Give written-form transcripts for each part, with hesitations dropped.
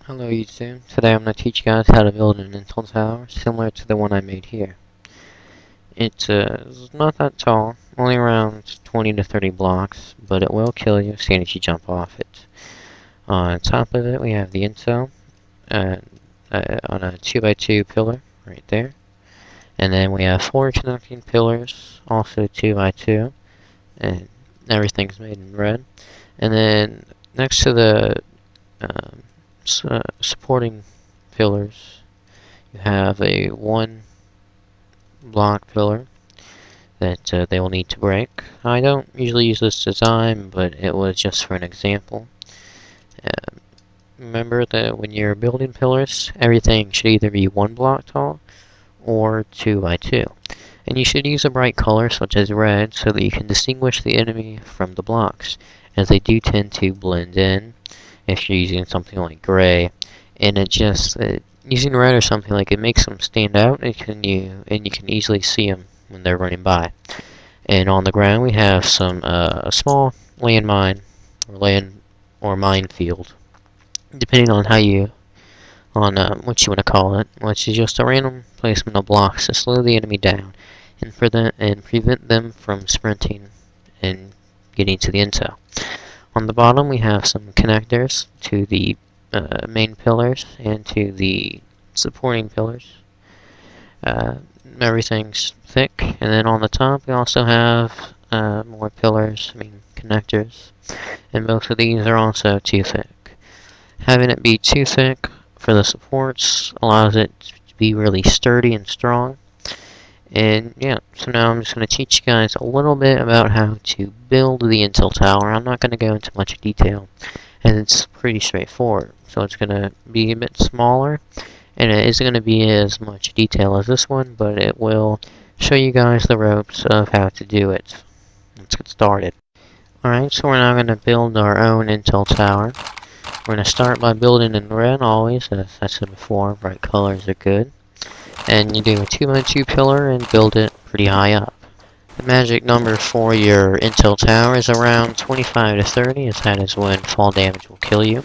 Hello YouTube, today I'm going to teach you guys how to build an intel tower similar to the one I made here. It's not that tall, only around 20 to 30 blocks, but it will kill you as soon as you jump off it. On top of it we have the intel uh, on a 2x2 pillar right there. And then we have 4 connecting pillars, also 2x2, and everything's made in red. And then next to the supporting pillars, you have a 1 block pillar that they will need to break. I don't usually use this design, but it was just for an example. Remember that when you're building pillars, everything should either be 1 block tall or 2x2. And you should use a bright color such as red so that you can distinguish the enemy from the blocks, as they do tend to blend in if you're using something like gray. And it just using red or something, like, it makes them stand out, and you can easily see them when they're running by. And on the ground we have some a small landmine or minefield, depending on what you want to call it, which is just a random placement of blocks to slow the enemy down and prevent them from sprinting and getting to the intel. On the bottom we have some connectors to the main pillars and to the supporting pillars. Everything's thick, and then on the top we also have more pillars, connectors, and both of these are also too thick. Having it be too thick for the supports allows it to be really sturdy and strong. And yeah, so now I'm just going to teach you guys a little bit about how to build the intel tower. I'm not going to go into much detail, and it's pretty straightforward. So it's going to be a bit smaller, and it isn't going to be as much detail as this one, but it will show you guys the ropes of how to do it. Let's get started. Alright, so we're now going to build our own intel tower. We're going to start by building in red always, as I said before, bright colors are good. And you do a 2x2 pillar and build it pretty high up. The magic number for your intel tower is around 25 to 30, as that is when fall damage will kill you.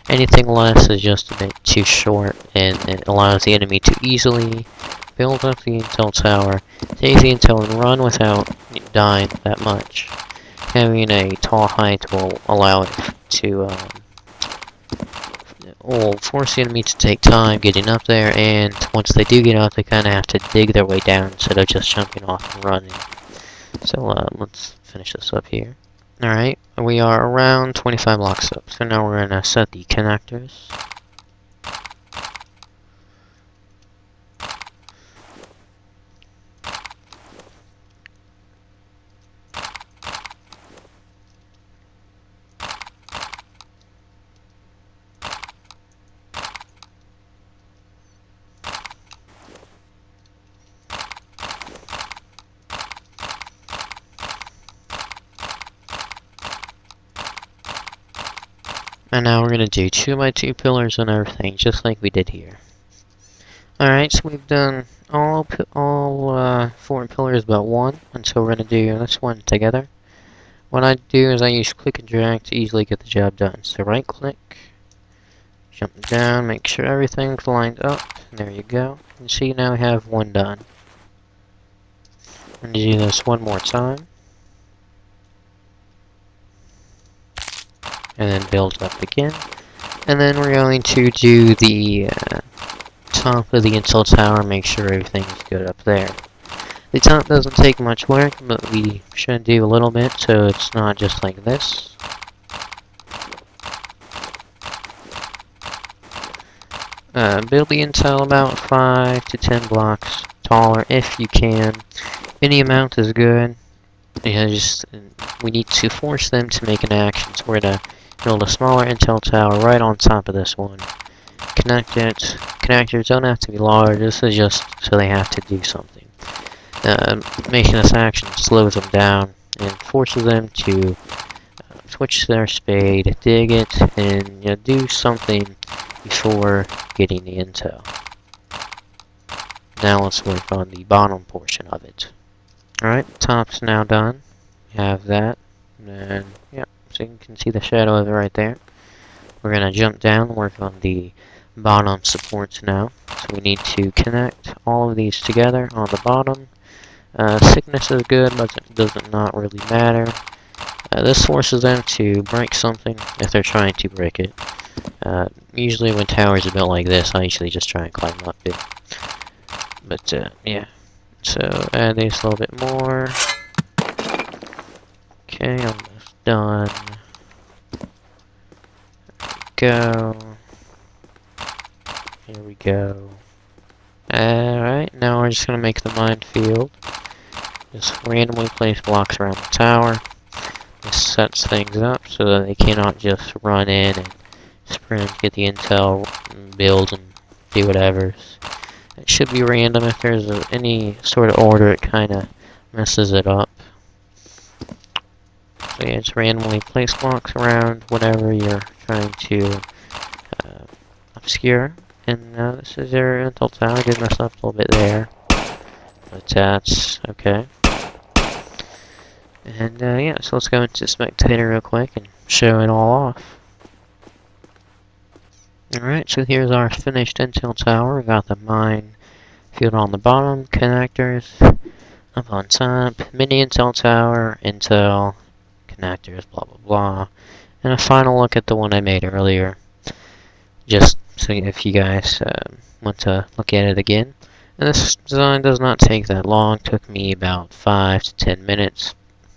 Anything less is just a bit too short, and it allows the enemy to easily build up the intel tower, take the intel, and run without dying that much. Having a tall height will allow it to will force the enemy to take time getting up there, and once they do get up, they kind of have to dig their way down instead of just jumping off and running. So let's finish this up here. Alright, we are around 25 blocks up, so now we're going to set the connectors. And now we're going to do 2x2 pillars and everything, just like we did here. Alright, so we've done all 4 pillars but 1, and so we're going to do this one together. What I do is I use click and drag to easily get the job done. So right click, jump down, make sure everything's lined up, and there you go. You see, now we have 1 done. I'm going to do this 1 more time. And then build up again. And then we're going to do the top of the intel tower, make sure everything's good up there. The top doesn't take much work, but we should do a little bit so it's not just like this. Build the intel about 5 to 10 blocks taller if you can. Any amount is good. We need to force them to make an action, so we're going to build a smaller intel tower right on top of this one. Connect it. Connectors don't have to be large, this is just so they have to do something. Making this action slows them down and forces them to switch their spade, dig it, and do something before getting the intel. Now let's work on the bottom portion of it. Alright, top's now done. We have that, and yeah. So you can see the shadow of it right there. We're going to jump down and work on the bottom supports now. So we need to connect all of these together on the bottom. Thickness is good, but it doesn't not really matter. This forces them to break something if they're trying to break it. Usually when towers are built like this, I usually just try and climb up it. But yeah, so add these a little bit more. Okay, almost done. Go. Here we go. Alright, now we're just going to make the minefield. Just randomly place blocks around the tower. This sets things up so that they cannot just run in and sprint, get the intel, and build, and do whatever. It should be random. If there's any sort of order, it kind of messes it up. So yeah, just randomly place blocks around whatever you're trying to obscure. And this is your intel tower. I did mess up a little bit there, but that's okay. And yeah, so let's go into spectator real quick and show it all off. Alright, so here's our finished intel tower. We got the mine field on the bottom, connectors up on top, mini intel tower, intel, connectors, blah blah blah, and a final look at the one I made earlier, just so if you guys want to look at it again. And this design does not take that long. Took me about 5 to 10 minutes,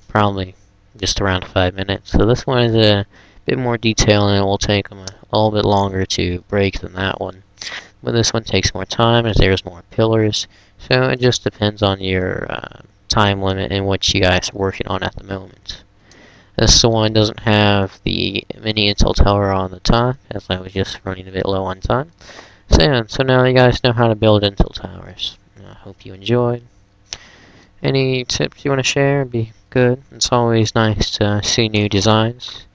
probably just around 5 minutes. So this one is a bit more detailed, and it will take them a little bit longer to break than that one. But this one takes more time as there's more pillars. So it just depends on your time limit and what you guys are working on at the moment. This one doesn't have the mini intel tower on the top, as I was just running a bit low on time. So yeah, so now you guys know how to build intel towers. I hope you enjoyed. Any tips you want to share would be good. It's always nice to see new designs.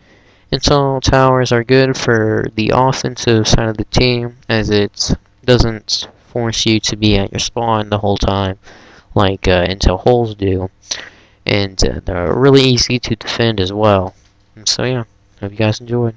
Intel towers are good for the offensive side of the team, as it doesn't force you to be at your spawn the whole time like intel holes do. And they're really easy to defend as well. And so yeah, hope you guys enjoyed.